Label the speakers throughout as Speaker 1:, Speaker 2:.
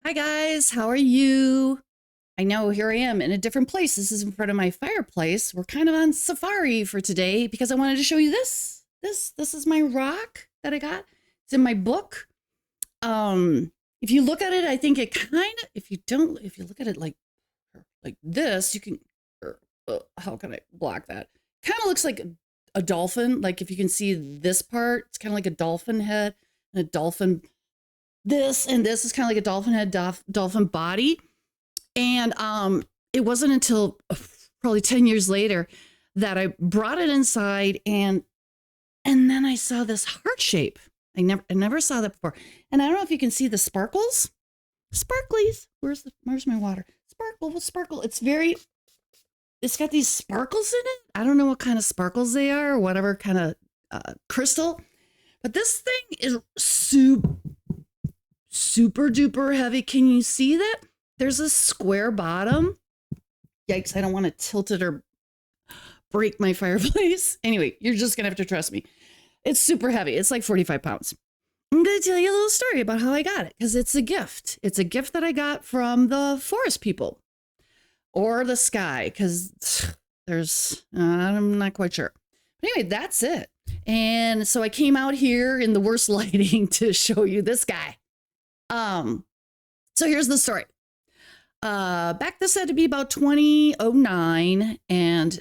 Speaker 1: Hi guys, how are you? I know here I am in a different place. This is in front of my fireplace. We're kind of on safari for today because I wanted to show you this. This is my rock that I got. It's in my book. If you look at it, I think it kind of if you look at it like this, you can how can I block that? Kind of looks like a dolphin. Like if you can see this part, it's kind of like a dolphin head and a dolphin this and this is kind of like a dolphin head, dolphin body. And it wasn't until probably 10 years later that I brought it inside and then I saw this heart shape. I never saw that before. And I don't know if you can see the sparkles. Sparklies. Where's my water? Sparkle. It's got these sparkles in it. I don't know what kind of sparkles they are or whatever kind of crystal. But this thing is super duper heavy. Can you see that? There's a square bottom. Yikes, I don't want to tilt it or break my fireplace. Anyway, you're just going to have to trust me. It's super heavy. It's like 45 pounds. I'm going to tell you a little story about how I got it because it's a gift. It's a gift that I got from the forest people or the sky because I'm not quite sure. But anyway, that's it. And so I came out here in the worst lighting to show you this guy. So here's the story. Back this had to be about 2009, and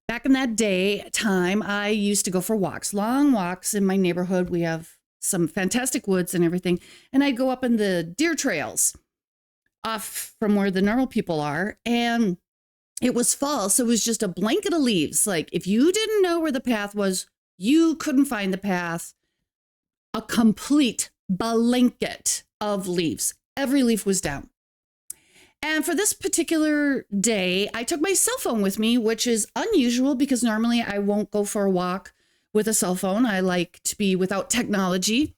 Speaker 1: back in that time, I used to go for walks, long walks in my neighborhood. We have some fantastic woods and everything, and I'd go up in the deer trails off from where the normal people are, and it was fall, so it was just a blanket of leaves. Like if you didn't know where the path was, you couldn't find the path. A complete blanket of leaves. Every leaf was down. And for this particular day, I took my cell phone with me, which is unusual because normally I won't go for a walk with a cell phone. I like to be without technology,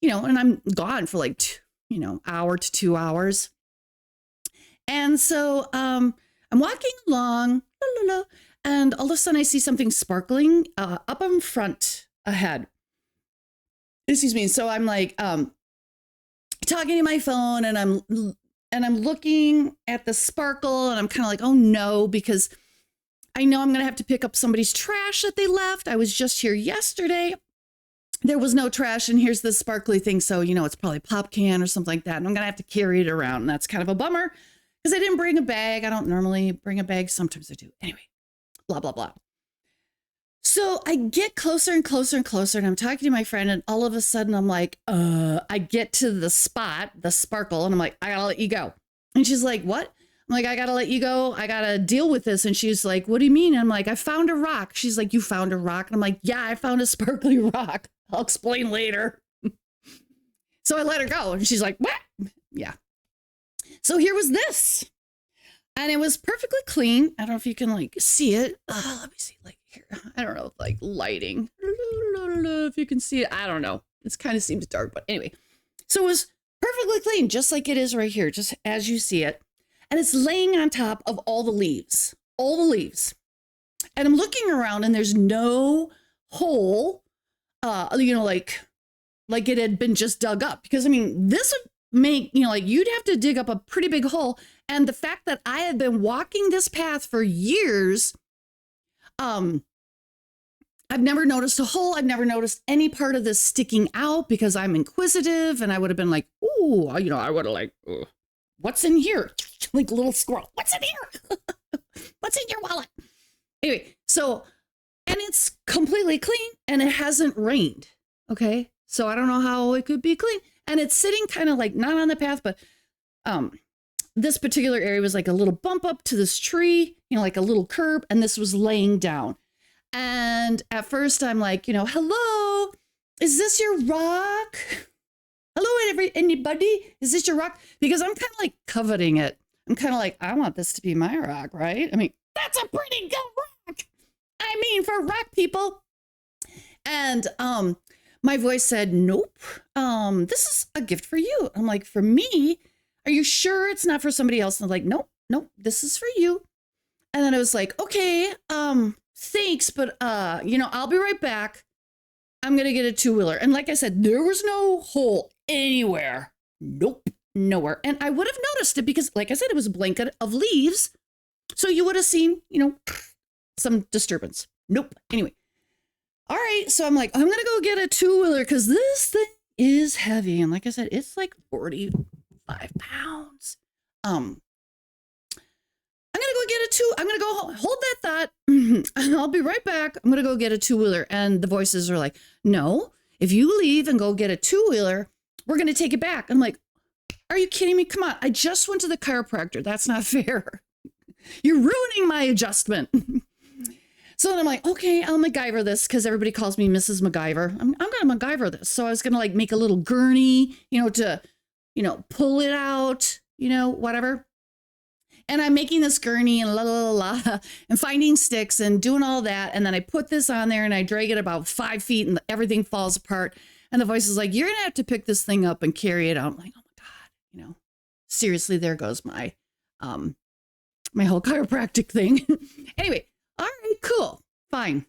Speaker 1: and I'm gone for like, hour to 2 hours. And so I'm walking along, and all of a sudden I see something sparkling up in front ahead. Excuse me. So I'm like talking to my phone and I'm looking at the sparkle and I'm kind of like, oh no, because I know I'm going to have to pick up somebody's trash that they left. I was just here yesterday. There was no trash and here's this sparkly thing. So, it's probably a pop can or something like that. And I'm going to have to carry it around. And that's kind of a bummer because I didn't bring a bag. I don't normally bring a bag. Sometimes I do. Anyway, blah, blah, blah. So I get closer and closer and closer, and I'm talking to my friend, and all of a sudden I'm like, I get to the spot, the sparkle, and I'm like, I gotta let you go. And she's like, what? I'm like, I gotta let you go. I gotta deal with this. And she's like, what do you mean? And I'm like, I found a rock. She's like, you found a rock? And I'm like, yeah, I found a sparkly rock. I'll explain later. So I let her go, and she's like, what? Yeah. So here was this. And it was perfectly clean. I don't know if you can see it. Let me see, here. I don't know, lighting. If you can see it, I don't know. It kind of seems dark, but anyway. So it was perfectly clean, just like it is right here, just as you see it. And it's laying on top of all the leaves. And I'm looking around and there's no hole, like it had been just dug up. Because this would make, you'd have to dig up a pretty big hole. And the fact that I had been walking this path for years, I've never noticed a hole. I've never noticed any part of this sticking out because I'm inquisitive and I would have been like, ooh, I would have what's in here? Like a little squirrel. What's in here? What's in your wallet? Anyway, and it's completely clean and it hasn't rained. Okay. So I don't know how it could be clean. And it's sitting kind of not on the path, but, this particular area was like a little bump up to this tree, like a little curb, and this was laying down. And at first I'm like, hello, is this your rock? Hello, anybody? Is this your rock? Because I'm kind of coveting it. I'm kind of I want this to be my rock, right? That's a pretty good rock. For rock people. And my voice said, nope, this is a gift for you. I'm like, for me? Are you sure it's not for somebody else? And they're like, nope, this is for you. And then I was like, okay, thanks, but I'll be right back. I'm gonna get a two-wheeler. And like I said, there was no hole anywhere. Nope, nowhere. And I would have noticed it because, like I said, it was a blanket of leaves. So you would have seen, some disturbance. Nope. Anyway. All right. So I'm like, I'm going to go get a two-wheeler because this thing is heavy. And like I said, it's like 45 pounds. I'm going to go get I'm going to go hold that thought. I'll be right back. I'm going to go get a two-wheeler. And the voices are like, no, if you leave and go get a two-wheeler, we're going to take it back. I'm like, are you kidding me? Come on. I just went to the chiropractor. That's not fair. You're ruining my adjustment. So then I'm like, okay, I'll MacGyver this because everybody calls me Mrs. MacGyver. I'm going to MacGyver this. So I was going to like make a little gurney, to, pull it out, whatever. And I'm making this gurney and and finding sticks and doing all that. And then I put this on there and I drag it about 5 feet and everything falls apart. And the voice is like, you're going to have to pick this thing up and carry it out. I'm like, oh my God, seriously, there goes my whole chiropractic thing. Anyway, all right, cool, fine.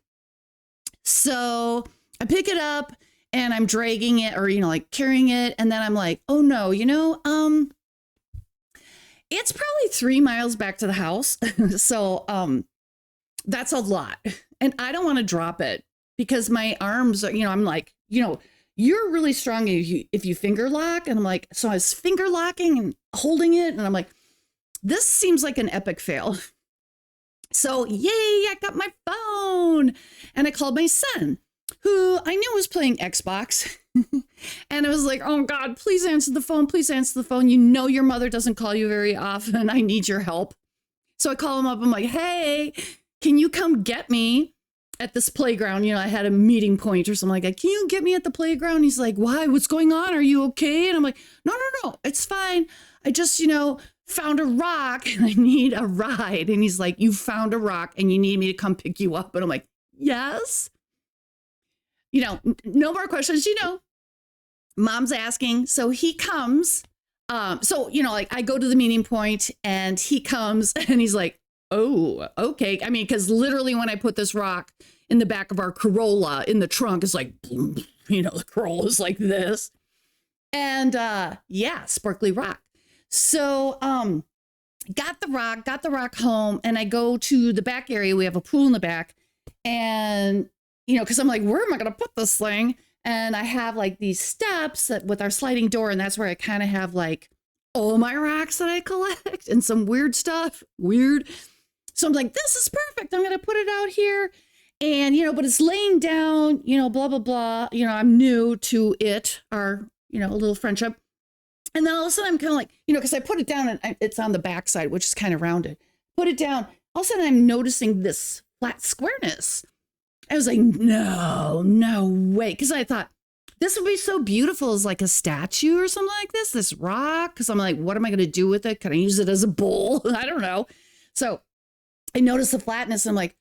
Speaker 1: So I pick it up and I'm dragging it or, like carrying it. And then I'm like, oh no, it's probably 3 miles back to the house. So that's a lot. And I don't want to drop it because my arms are, I'm like, you're really strong if you finger lock. And I'm like, so I was finger locking and holding it. And I'm like, this seems like an epic fail. So yay, I got my phone. And I called my son, who I knew was playing Xbox. And I was like, oh God, please answer the phone. Please answer the phone. Your mother doesn't call you very often. I need your help. So I call him up. I'm like, hey, can you come get me at this playground? I had a meeting point or something like that. Can you get me at the playground? He's like, why? What's going on? Are you okay? And I'm like, no, it's fine. I just, found a rock and I need a ride. And he's like, you found a rock and you need me to come pick you up. And I'm like, yes. No more questions, mom's asking. So he comes. I go to the meeting point and he comes and he's like, oh, okay. I mean, because literally when I put this rock in the back of our Corolla in the trunk, it's like, the Corolla's like this. And sparkly rock. So got the rock home and I go to the back area. We have a pool in the back. And because I'm like, where am I going to put this thing? And I have like these steps with our sliding door. And that's where I kind of have like all my rocks that I collect and some weird stuff. So I'm like, this is perfect. I'm going to put it out here. And, but it's laying down, blah, blah, blah. I'm new to it, our, a little friendship. And then all of a sudden I'm kind of like, because I put it down and it's on the backside, which is kind of rounded. Put it down. All of a sudden I'm noticing this flat squareness. I was like, no way. Because I thought this would be so beautiful as like a statue or something like this rock. Because I'm like, what am I going to do with it? Can I use it as a bowl? I don't know. So I noticed the flatness. And I'm like,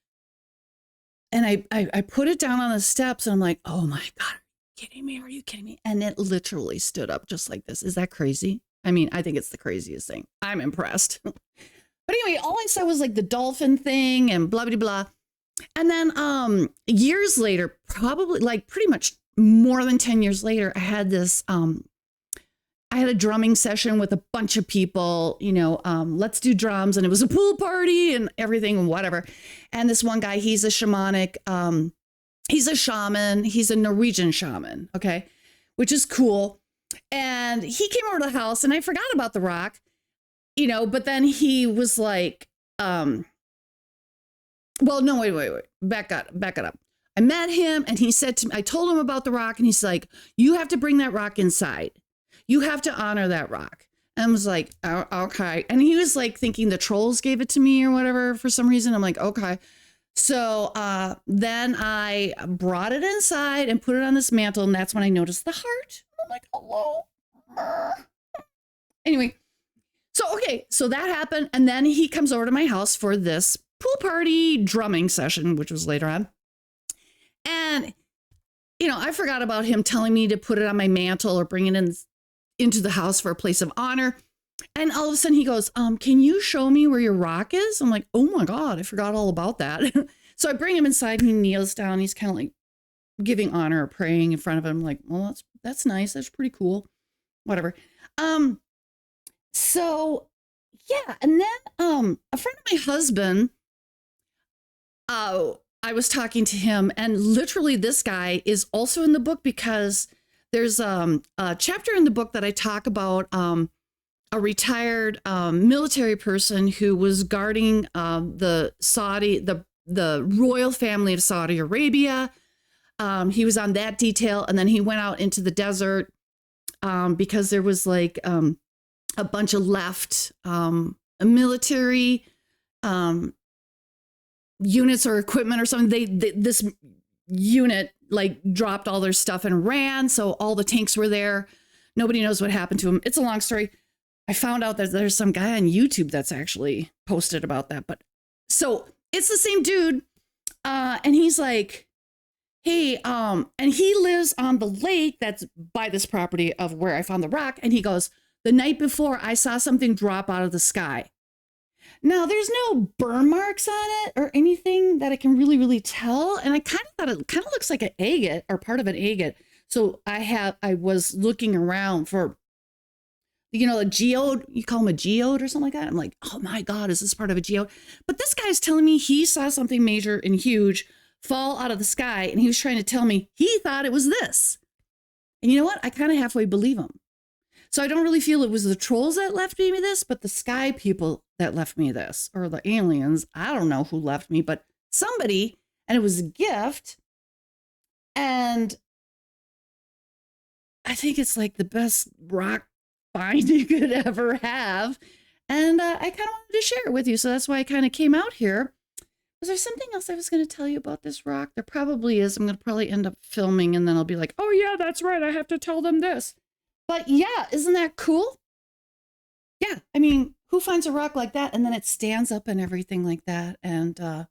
Speaker 1: and I put it down on the steps and I'm like, oh my God, are you kidding me? And it literally stood up just like this. Is that crazy? I mean, I think it's the craziest thing. I'm impressed. But anyway, all I saw was like the dolphin thing and blah, blah, blah. And then years later, probably like pretty much more than 10 years later, I had this, I had a drumming session with a bunch of people, let's do drums. And it was a pool party and everything and whatever. And this one guy, he's a shamanic, he's a shaman. He's a Norwegian shaman. Okay. Which is cool. And he came over to the house and I forgot about the rock, but then he was like, well, no, wait. Back it up. I met him and he said to me, I told him about the rock and he's like, you have to bring that rock inside. You have to honor that rock. And I was like, oh, okay. And he was like thinking the trolls gave it to me or whatever for some reason. I'm like, okay. So then I brought it inside and put it on this mantle. And that's when I noticed the heart. I'm like, hello. Anyway, so that happened. And then he comes over to my house for this pool party drumming session, which was later on. And, I forgot about him telling me to put it on my mantle or bring it into the house for a place of honor. And all of a sudden he goes, can you show me where your rock is? I'm like, oh my God, I forgot all about that. So I bring him inside and he kneels down. He's kind of like giving honor or praying in front of him. I'm like, well, that's nice. That's pretty cool. whatever. So yeah, and then a friend of my husband, I was talking to him, and literally this guy is also in the book because there's a chapter in the book that I talk about a retired military person who was guarding the royal family of Saudi Arabia. He was on that detail, and then he went out into the desert because there was like a bunch of left military units or equipment or something. This unit like dropped all their stuff and ran, so all the tanks were there. Nobody knows what happened to them. It's a long story. I found out that there's some guy on YouTube that's actually posted about that. But so it's the same dude. And he's like, hey, and he lives on the lake that's by this property of where I found the rock. And he goes, the night before I saw something drop out of the sky. Now there's no burn marks on it or anything that I can really tell. And I kind of thought it kind of looks like an agate or part of an agate. So I was looking around for, you know, a geode, you call them a geode or something like that. I'm like, oh my God, is this part of a geode? But this guy's telling me he saw something major and huge fall out of the sky. And he was trying to tell me he thought it was this. And you know what? I kind of halfway believe him. So I don't really feel it was the trolls that left me this, but the sky people that left me this, or the aliens. I don't know who left me, but somebody, and it was a gift. And I think it's like the best rock find you could ever have. And I kind of wanted to share it with you. So that's why I kind of came out here. Was there something else I was going to tell you about this rock? There probably is. I'm going to probably end up filming and then I'll be like, oh yeah, that's right. I have to tell them this. But yeah, isn't that cool? Yeah. I mean, who finds a rock like that? And then it stands up and everything like that. And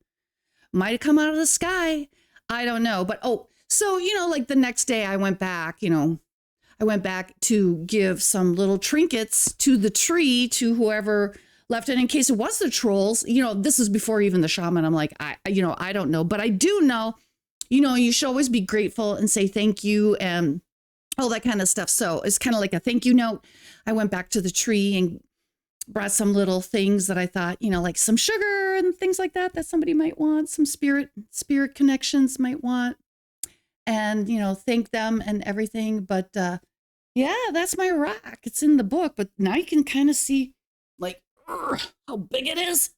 Speaker 1: might have come out of the sky. I don't know. But so, you know, like the next day I went back, I went back to give some little trinkets to the tree, to whoever left it in case it was the trolls. You know, this is before even the shaman. I'm like, I don't know, but I do know, you should always be grateful and say thank you and all that kind of stuff. So it's kind of like a thank you note. I went back to the tree and brought some little things that I thought, like some sugar and things like that somebody might want, some spirit connections might want, and, thank them and everything. But, yeah, that's my rock. It's in the book, but now you can kind of see like how big it is.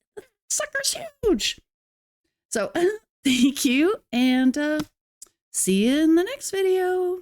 Speaker 1: Sucker's huge. So thank you, and see you in the next video.